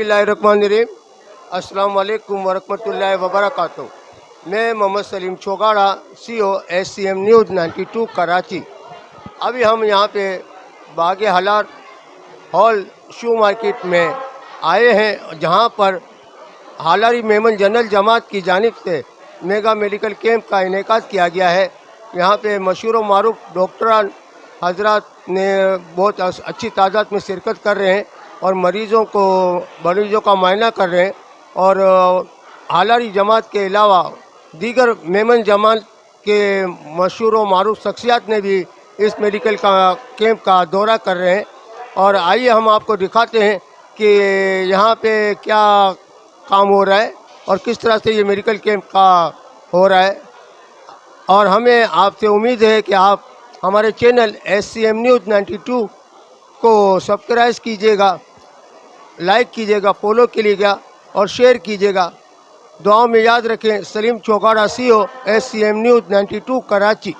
बिस्मिल्लाहिर्रहमानिर्रहीम। अस्सलाम वालेकुम वरहमतुल्लाहि वबरकातुहू। मैं Mohammad Saleem Chaugada, CEO SCM news 92 Karachi. अभी हम यहाँ पे बाग हलार हॉल शू मार्केट में आए हैं, जहाँ पर हालारी मेमन जनरल जमात की जानिब से मेगा मेडिकल कैंप का इनेकाद किया गया है। यहाँ पे मशहूर व मारूफ डॉक्टरान हजरात ने बहुत अच्छी तादाद में शिरकत कर रहे हैं और मरीज़ों का मुआयना कर रहे हैं। और हालारी जमात के अलावा दीगर मेमन जमात के मशहूर व मारूफ शख्सियात ने भी इस मेडिकल कैंप का दौरा कर रहे हैं। और आइए हम आपको दिखाते हैं कि यहाँ पे क्या काम हो रहा है और किस तरह से ये मेडिकल कैंप का हो रहा है। और हमें आपसे उम्मीद है कि आप हमारे चैनल SCM न्यूज़ 92 को सब्सक्राइब कीजिएगा, लाइक कीजिएगा, फॉलो कीजिएगा और शेयर कीजिएगा। दुआओं में याद रखें। Salim Chaugada, CEO SCM news 92 Karachi.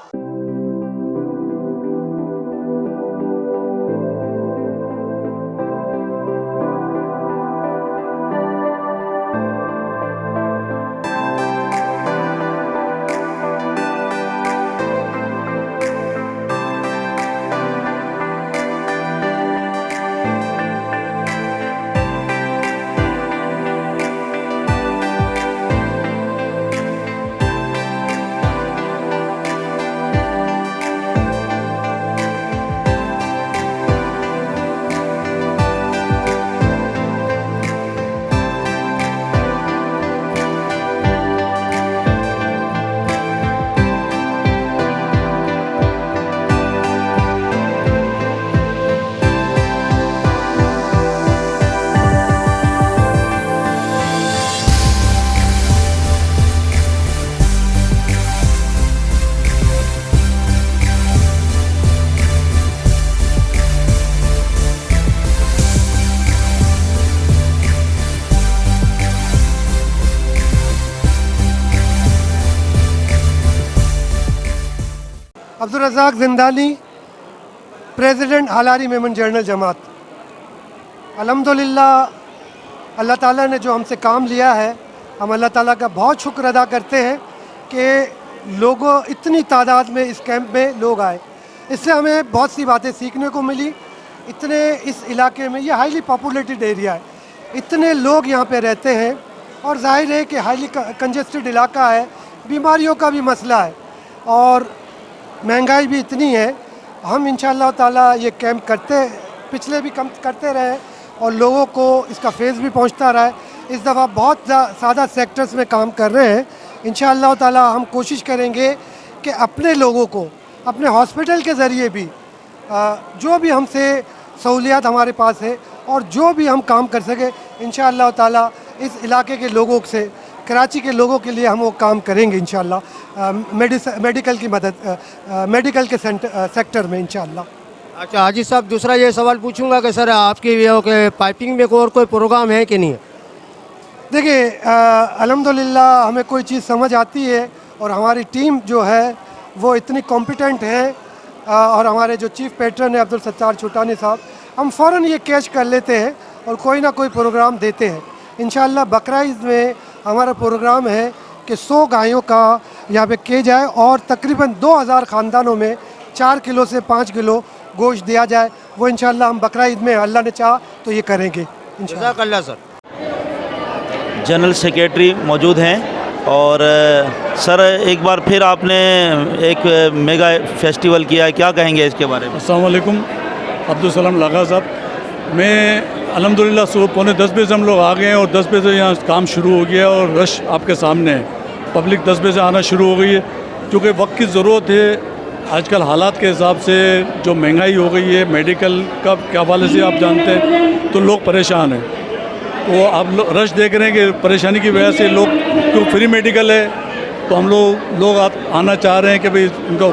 Abdul Razzaq Zindani, president Halari Memon general Jamat. अल्हम्दुलिल्लाह अल्लाह ताला ने जो हमसे काम लिया है, हम अल्लाह ताला का बहुत शुक्र अदा करते हैं कि लोगों इतनी तादाद में इस कैंप में लोग आए। इससे हमें बहुत सी बातें सीखने को मिली। इतने इस इलाके में, ये हाईली पॉपुलेटेड एरिया है, इतने लोग यहाँ पे रहते हैं और जाहिर है कि हाईली कंजेस्टेड इलाका है, बीमारियों का भी मसला है और महंगाई भी इतनी है। हम इंशाअल्लाह ताला ये कैंप पिछले भी कम करते रहे और लोगों को इसका फेज़ भी पहुंचता रहा है। इस दफ़ा बहुत ज़्यादा सेक्टर्स में काम कर रहे हैं। इंशाअल्लाह ताला हम कोशिश करेंगे कि अपने लोगों को अपने हॉस्पिटल के ज़रिए भी जो भी हमसे सहूलियात हमारे पास है और जो भी हम काम कर सके, इंशाअल्लाह ताला इस इलाके के लोगों से, कराची के लोगों के लिए हम वो काम करेंगे इंशाअल्लाह। मेडिकल की मदद, मेडिकल के सेक्टर में इंशाअल्लाह। अच्छा हाजी साहब, दूसरा ये सवाल पूछूंगा कि सर आपकी पाइपिंग में और कोई प्रोग्राम है कि नहीं है? देखिए, अल्हम्दुलिल्लाह हमें कोई चीज़ समझ आती है और हमारी टीम जो है वो इतनी कॉम्पिटेंट है और हमारे जो चीफ़ पैट्रन है अब्दुल सत्तार छोटानी साहब, हम फ़ौरन ये कैच कर लेते हैं और कोई ना कोई प्रोग्राम देते हैं। इंशाअल्लाह बकरा ईद में हमारा प्रोग्राम है कि 100 गायों का यहाँ पे किया जाए और तकरीबन 2000 ख़ानदानों में 4 किलो से 5 किलो गोश्त दिया जाए। वो इंशाअल्लाह हम बकरा ईद में अल्लाह ने चाहा तो ये करेंगे इंशाअल्लाह। सर जनरल सेक्रेटरी मौजूद हैं और सर एक बार फिर आपने एक मेगा फेस्टिवल किया है, क्या कहेंगे इसके बारे में? अस्सलाम वालेकुम, अब्दुल सलाम लागा साहब। मैं अल्हम्दुलिल्लाह सुबह 9:45 बजे हम लोग आ गए हैं और 10 बजे यहाँ काम शुरू हो गया और रश आपके सामने है। पब्लिक 10 बजे आना शुरू हो गई है क्योंकि वक्त की ज़रूरत है। आजकल हालात के हिसाब से जो महंगाई हो गई है, मेडिकल का के हवाले से आप जानते हैं, तो लोग परेशान हैं। तो आप रश देख रहे हैं कि परेशानी की वजह से लोग, क्यों फ्री मेडिकल है तो हम लोग आना चाह रहे हैं कि भाई उनको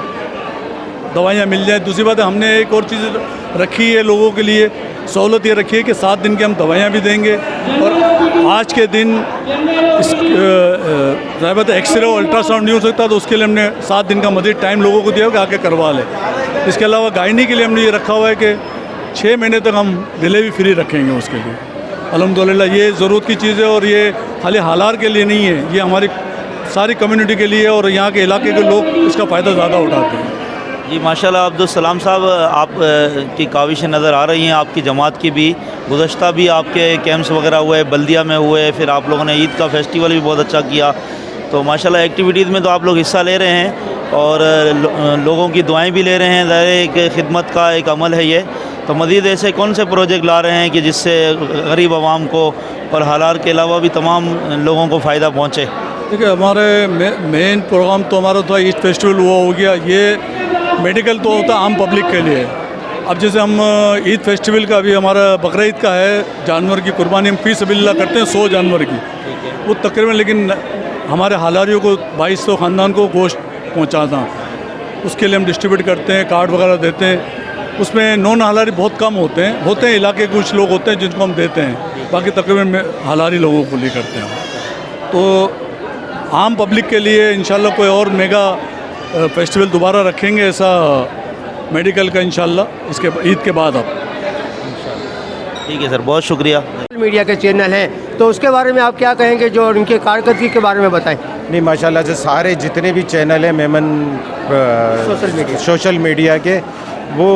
दवाइयाँ मिल जाएँ। दूसरी बात है, हमने एक और चीज़ रखी है लोगों के लिए, सहूलत ये रखी है कि 7 दिन की हम दवाइयाँ भी देंगे और आज के दिन ज़ाहिर है एक्सरे और अल्ट्रासाउंड नहीं हो सकता, तो उसके लिए हमने 7 दिन का मज़ीद टाइम लोगों को दिया कि आके करवा लें। इसके अलावा गायनी के लिए हमने ये रखा हुआ है कि 6 महीने तक हम डिले भी फ्री रखेंगे उसके लिए। अल्हम्दुलिल्लाह ये ज़रूरत की चीज़ है और ये खाली हालार के लिए नहीं है, ये हमारी सारी कम्युनिटी के लिए है और यहाँ के इलाके के लोग इसका फ़ायदा ज़्यादा उठाते हैं। जी माशाल्लाह अब्दुल सलाम साहब, आप की काविशें नज़र आ रही हैं, आपकी जमात की भी। गुज़श्ता भी आपके कैंप्स वगैरह हुए, बल्दिया में हुए, फिर आप लोगों ने ईद का फेस्टिवल भी बहुत अच्छा किया। तो माशाल्लाह एक्टिविटीज़ में तो आप लोग हिस्सा ले रहे हैं और लोगों की दुआएं भी ले रहे हैं। ज़ाहिर है एक खिदमत का एक अमल है ये। तो मज़ीद ऐसे कौन से प्रोजेक्ट ला रहे हैं कि जिससे गरीब आवाम को और हालार के अलावा भी तमाम लोगों को फ़ायदा पहुँचे? देखिए हमारे मेन प्रोग्राम तो हमारा था ईद फेस्टिवल हुआ हो गया, ये मेडिकल तो होता आम पब्लिक के लिए। अब जैसे हम ईद फेस्टिवल का भी हमारा बकरीद का है, जानवर की कुर्बानी हम फी सबिल्लाह करते हैं 100 जानवर की, वो तकरीबन, लेकिन हमारे हालारियों को 2200 ख़ानदान को गोश्त पहुँचाना, उसके लिए हम डिस्ट्रीब्यूट करते हैं, कार्ड वगैरह देते हैं। उसमें नॉन हालारी बहुत कम होते हैं इलाके के कुछ लोग होते हैं जिनको हम देते हैं, बाकी तकरीबन हालारी लोगों को लिए करते हैं। तो आम पब्लिक के लिए इंशाल्लाह कोई और मेगा फेस्टिवल दोबारा रखेंगे ऐसा मेडिकल का इंशाल्लाह इसके ईद के बाद। अब ठीक है सर, बहुत शुक्रिया। मीडिया के चैनल हैं, तो उसके बारे में आप क्या कहेंगे, जो उनके कारकर्दगी के बारे में बताएं। नहीं माशाल्लाह से सारे जितने भी चैनल हैं मेमन सोशल मीडिया के, वो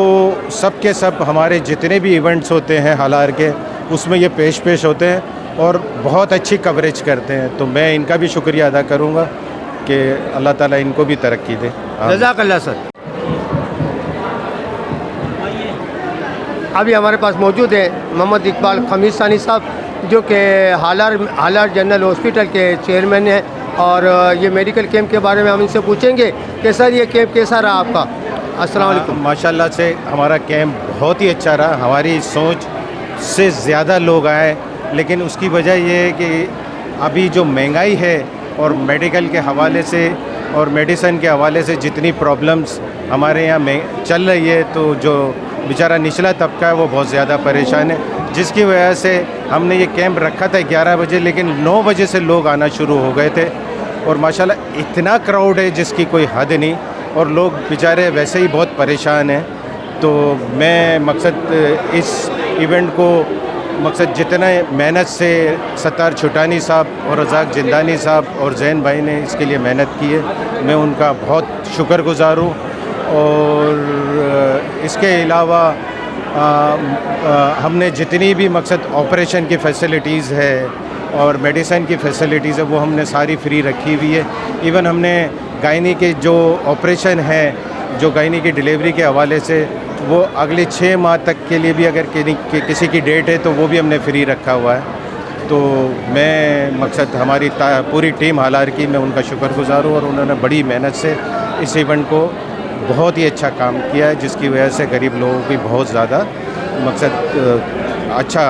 सब के सब हमारे जितने भी इवेंट्स होते हैं हालार के, उसमें ये पेश होते हैं और बहुत अच्छी कवरेज करते हैं। तो मैं इनका भी शुक्रिया अदा करूँगा कि अल्लाह ताला इनको भी तरक्की दे। जज़ाकल्लाह सर। अभी हमारे पास मौजूद है मोहम्मद इकबाल खमीस सानी साहब, जो कि हालार जनरल हॉस्पिटल के चेयरमैन हैं, और ये मेडिकल कैंप के बारे में हम इनसे पूछेंगे कि सर ये कैंप कैसा रहा आपका। अस्सलाम वालेकुम। माशाल्लाह से हमारा कैंप बहुत ही अच्छा रहा, हमारी सोच से ज़्यादा लोग आए, लेकिन उसकी वजह ये है कि अभी जो महंगाई है और मेडिकल के हवाले से और मेडिसिन के हवाले से जितनी प्रॉब्लम्स हमारे यहाँ में चल रही है, तो जो बेचारा निचला तबका है वो बहुत ज़्यादा परेशान है, जिसकी वजह से हमने ये कैंप रखा था 11 बजे, लेकिन 9 बजे से लोग आना शुरू हो गए थे और माशाल्लाह इतना क्राउड है जिसकी कोई हद नहीं, और लोग बेचारे वैसे ही बहुत परेशान हैं। तो मैं मकसद इस इवेंट को जितना मेहनत से सत्तार छुटानी साहब और रज़ाक जिंदानी साहब और जैन भाई ने इसके लिए मेहनत की है, मैं उनका बहुत शुक्रगुज़ार हूँ। और इसके अलावा हमने जितनी भी ऑपरेशन की फ़ैसिलिटीज़ है और मेडिसिन की फ़ैसिलिटीज़ है वो हमने सारी फ्री रखी हुई है। इवन हमने गायनी के जो ऑपरेशन है, जो गायनी की डिलीवरी के हवाले से, वो अगले 6 माह तक के लिए भी अगर किसी की डेट है तो वो भी हमने फ्री रखा हुआ है। तो मैं हमारी पूरी टीम हालार की मैं उनका शुक्रगुज़ार हूँ और उन्होंने बड़ी मेहनत से इस इवेंट को बहुत ही अच्छा काम किया है, जिसकी वजह से गरीब लोगों की बहुत ज़्यादा अच्छा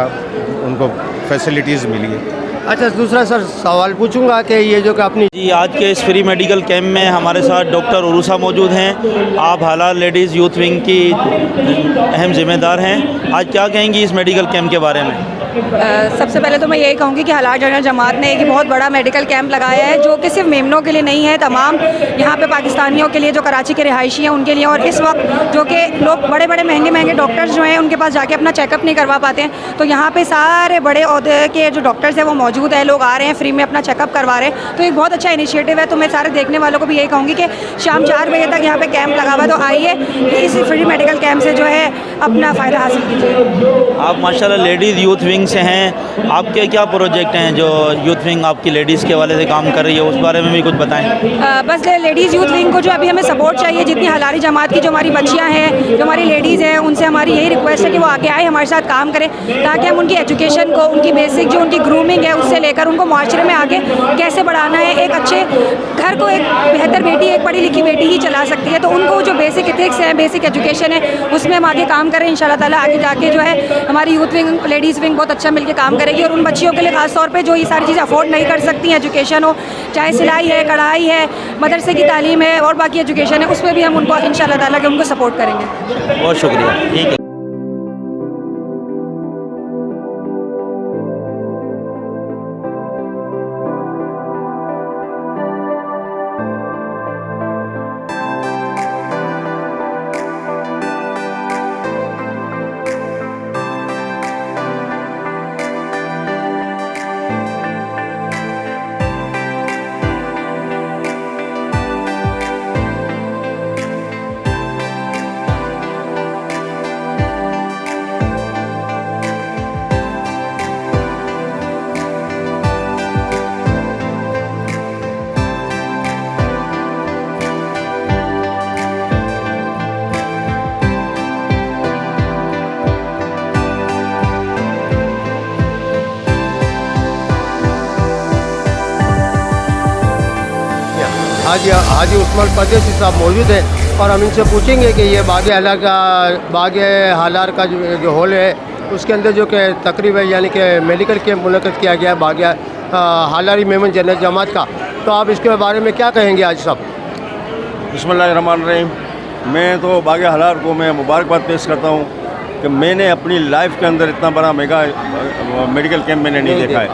उनको फैसिलिटीज़ मिली है। अच्छा, दूसरा सर सवाल पूछूंगा कि ये जो कि अपनी जी आज के इस फ्री मेडिकल कैंप में हमारे साथ डॉक्टर उरूसा मौजूद हैं। आप हालार लेडीज़ यूथ विंग की अहम जिम्मेदार हैं। आज क्या कहेंगी इस मेडिकल कैंप के बारे में? सबसे पहले तो मैं यही कहूँगी कि हालार जनरल जमात ने एक बहुत बड़ा मेडिकल कैंप लगाया है, जो कि सिर्फ मेमनों के लिए नहीं है, तमाम यहाँ पे पाकिस्तानियों के लिए जो कराची के रिहायशी हैं उनके लिए। और इस वक्त जो कि लोग बड़े बड़े महंगे डॉक्टर्स जो हैं उनके पास जाके अपना चेकअप नहीं करवा पाते हैं, तो यहाँ पे सारे बड़े ओहदे के जो डॉक्टर्स हैं वो मौजूद है, लोग आ रहे हैं फ्री में अपना चेकअप करवा रहे हैं। तो एक बहुत अच्छा इनिशिएटिव है। तो मैं सारे देखने वालों को भी यही कहूँगी कि शाम 4 बजे तक यहाँ पर कैंप लगा हुआ है, तो आइए इस फ्री मेडिकल कैंप से जो है अपना फ़ायदा हासिल कीजिए। आप माशाल्लाह लेडीज़ यूथ विंग से हैं, आपके क्या प्रोजेक्ट हैं जो यूथ विंग आपकी लेडीज़ के वाले से काम कर रही है, उस बारे में भी कुछ बताएं। बस लेडीज़ यूथ विंग को जो अभी हमें सपोर्ट चाहिए, जितनी हालारी जमात की जो हमारी बच्चियां हैं, जो हमारी लेडीज़ हैं, उनसे हमारी यही रिक्वेस्ट है कि वो आगे आए, हमारे साथ काम करें, ताकि हम उनकी एजुकेशन को, उनकी बेसिक जो उनकी ग्रूमिंग है उससे लेकर उनको माशरे में आगे कैसे बढ़ाना है। एक अच्छे घर को एक बेहतर बेटी, एक पढ़ी लिखी बेटी ही चला सकती है। तो उनको जो बेसिक एथिक्स है, बेसिक एजुकेशन है, उसमें हम आगे काम करें। इंशाल्लाह ताला आगे जाके जो है हमारी यूथ विंग लेडीज़ विंग बहुत अच्छा मिलकर काम करेगी। और उन बच्चियों के लिए ख़ास तौर पे जो ये सारी चीज़ें अफोर्ड नहीं कर सकती, एजुकेशन हो, चाहे सिलाई है, कढ़ाई है, मदरसे की तालीम है और बाकी एजुकेशन है, उसमें भी हम उनको इंशाल्लाह ताला के उनको सपोर्ट करेंगे। बहुत शुक्रिया। ठीक है। हाजी उस्मान परदेसी साहब मौजूद हैं और हम इनसे पूछेंगे कि ये बाग हालार का जो हॉल है उसके अंदर जो कि तकरीब है यानी कि मेडिकल कैंप मुनक़द किया गया है बाग हालारी मेमन जनरल जमात का, तो आप इसके बारे में क्या कहेंगे आज साहब? बिस्मिल्लाहिर्रहमानिर्रहीम। मैं तो बाग हालार को मैं मुबारकबाद पेश करता हूँ कि मैंने अपनी लाइफ के अंदर इतना बड़ा मेगा मेडिकल कैंप मैंने नहीं देखा है।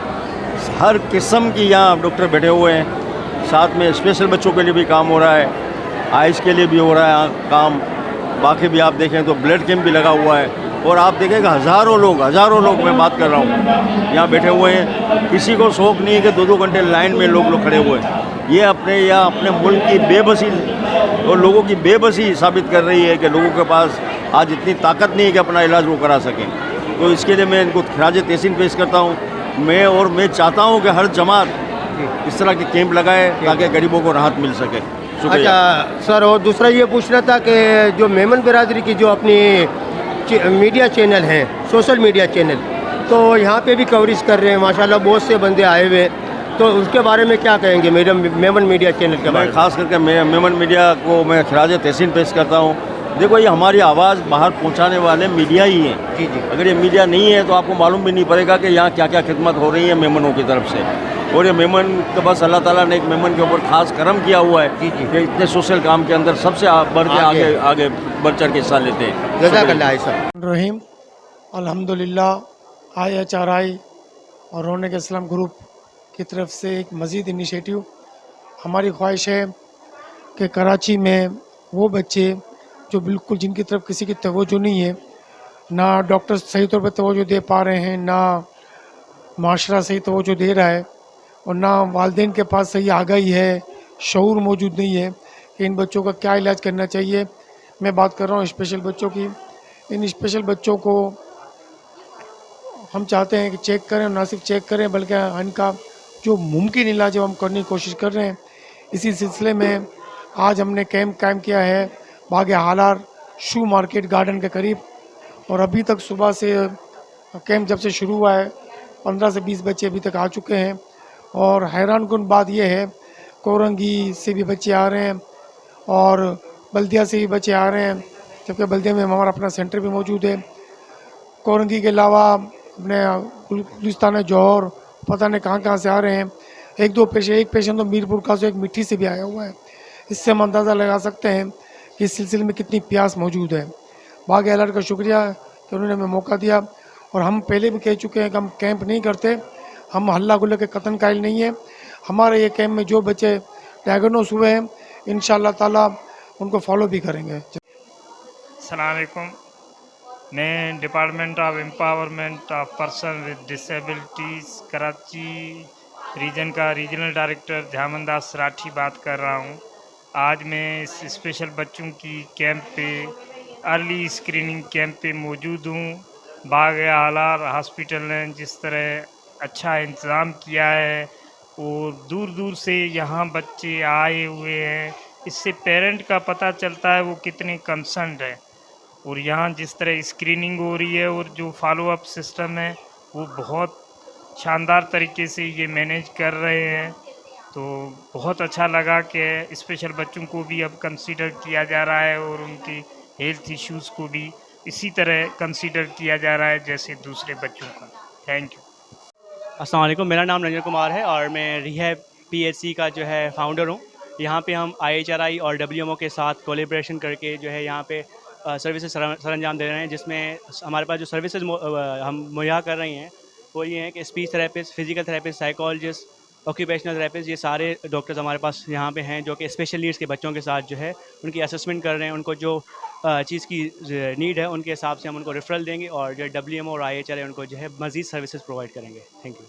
हर किस्म की यहाँ डॉक्टर बैठे हुए हैं, साथ में स्पेशल बच्चों के लिए भी काम हो रहा है, आइज़ के लिए भी हो रहा है काम, बाकी भी आप देखें तो ब्लड कैंप भी लगा हुआ है और आप देखेंगे हज़ारों लोग मैं बात कर रहा हूँ यहाँ बैठे हुए हैं। किसी को शौक़ नहीं है कि 2-2 घंटे लाइन में लोग खड़े हुए हैं। ये अपने मुल्क की बेबसी और लोगों की बेबसी साबित कर रही है कि लोगों के पास आज इतनी ताकत नहीं है कि अपना इलाज वो करा सकें। तो इसके लिए मैं इनको खराज तहसीन पेश करता हूँ। मैं चाहता हूँ कि हर जमात इस तरह के कैंप लगाए ताकि गरीबों को राहत मिल सके। शुक्रिया। अच्छा सर, और दूसरा ये पूछना था कि जो मेमन बिरादरी की जो अपनी मीडिया चैनल हैं, सोशल मीडिया चैनल, तो यहाँ पे भी कवरेज कर रहे हैं माशाल्लाह, बहुत से बंदे आए हुए, तो उसके बारे में क्या कहेंगे मेमन मीडिया चैनल के बारे में? ख़ास करके मेमन मीडिया को मैं खराज तहसीन पेश करता हूँ। देखो, ये हमारी आवाज़ बाहर पहुँचाने वाले मीडिया ही हैं। जी। अगर ये मीडिया नहीं है तो आपको मालूम भी नहीं पड़ेगा कि यहाँ क्या क्या खिदमत हो रही है मेमनों की तरफ से। और ये मेमन तो बस अल्लाह ताला ने एक मेमन के ऊपर ख़ास करम किया हुआ है कि इतने सोशल काम के अंदर सबसे बढ़ के आगे बढ़ चढ़ के हिस्सा लेते हैं। जज़ाकल्लाह सर। रहीम अल्हम्दुलिल्लाह IHRI और रौनक इस्लाम ग्रुप की तरफ से एक मज़ीद इनिशिएटिव, हमारी ख्वाहिश है कि कराची में वो बच्चे जो बिल्कुल जिनकी तरफ किसी की तवज्जो नहीं है, ना डॉक्टर सही तौर पर तवज्जो दे पा रहे हैं, ना माशरा सही तवज्जो दे रहा है और ना वालिदैन के पास सही आगाही है, शऊर मौजूद नहीं है कि इन बच्चों का क्या इलाज करना चाहिए। मैं बात कर रहा हूँ स्पेशल बच्चों की। इन स्पेशल बच्चों को हम चाहते हैं कि चेक करें, ना सिर्फ चेक करें बल्कि इनका जो मुमकिन इलाज है हम करने की कोशिश कर रहे हैं। इसी सिलसिले में आज हमने कैंप कायम किया है बाग हालार शू मार्केट गार्डन के करीब, और अभी तक सुबह से कैंप जब से शुरू हुआ है 15 से 20 बच्चे अभी तक आ चुके हैं। और हैरान कुन बात यह है, कोरंगी से भी बच्चे आ रहे हैं और बल्दिया से भी बच्चे आ रहे हैं, जबकि बल्दिया में हमारा अपना सेंटर भी मौजूद है। कोरंगी के अलावा अपने गुलिस्तान जौहर पता नहीं कहाँ से आ रहे हैं। एक पेशेंट तो मीरपुर का एक मिट्टी से भी आया हुआ है। इससे हम अंदाज़ा लगा सकते हैं कि इस सिलसिले में कितनी प्यास मौजूद है। बाग हालार का शुक्रिया कि उन्होंने हमें मौका दिया, और हम पहले भी कह चुके हैं कि हम कैंप नहीं करते, हम हल्ला गुल्ला के कतन कायल नहीं है। हमारे ये कैंप में जो बच्चे डायग्नोस हुए हैं इंशाअल्लाह ताला उनको फॉलो भी करेंगे। अस्सलाम वालेकुम। मैं department of empowerment of person with disabilities Karachi region का रीजनल डायरेक्टर झामनदास राठी बात कर रहा हूँ। आज मैं इस स्पेशल बच्चों की कैंप पे, अर्ली स्क्रीनिंग कैंप पे मौजूद हूँ। बाग हालार हॉस्पिटल ने जिस तरह अच्छा इंतज़ाम किया है और दूर दूर से यहाँ बच्चे आए हुए हैं, इससे पेरेंट का पता चलता है वो कितने कंसर्न्ड है। और यहाँ जिस तरह स्क्रीनिंग हो रही है और जो फॉलो अप सिस्टम है वो बहुत शानदार तरीके से ये मैनेज कर रहे हैं। तो बहुत अच्छा लगा कि स्पेशल बच्चों को भी अब कंसीडर किया जा रहा है और उनके हेल्थ इश्यूज़ को भी इसी तरह कंसीडर किया जा रहा है जैसे दूसरे बच्चों का। Thank you. अस्सलाम वालेकुम, मेरा नाम रंजन कुमार है और मैं रिहैब PHC का जो है फाउंडर हूँ। यहाँ पे हम IHRI और WMO के साथ कोलैबोरेशन करके जो है यहाँ पे सर्विसेज सरंजाम दे रहे हैं, जिसमें हमारे पास जो सर्विसेज हम मुहैया कर रहे हैं वो ये हैं कि speech therapist, physical therapist, psychologist, occupational therapist, ये सारे डॉक्टर्स हमारे पास यहाँ पे हैं जो कि स्पेशल नीड्स के बच्चों के साथ जो है उनकी असेसमेंट कर रहे हैं। उनको जो चीज़ की नीड है उनके हिसाब से हम उनको रेफरल देंगे और जो WMO और IHRI उनको जो है मज़ीद सर्विसेज प्रोवाइड करेंगे। Thank you.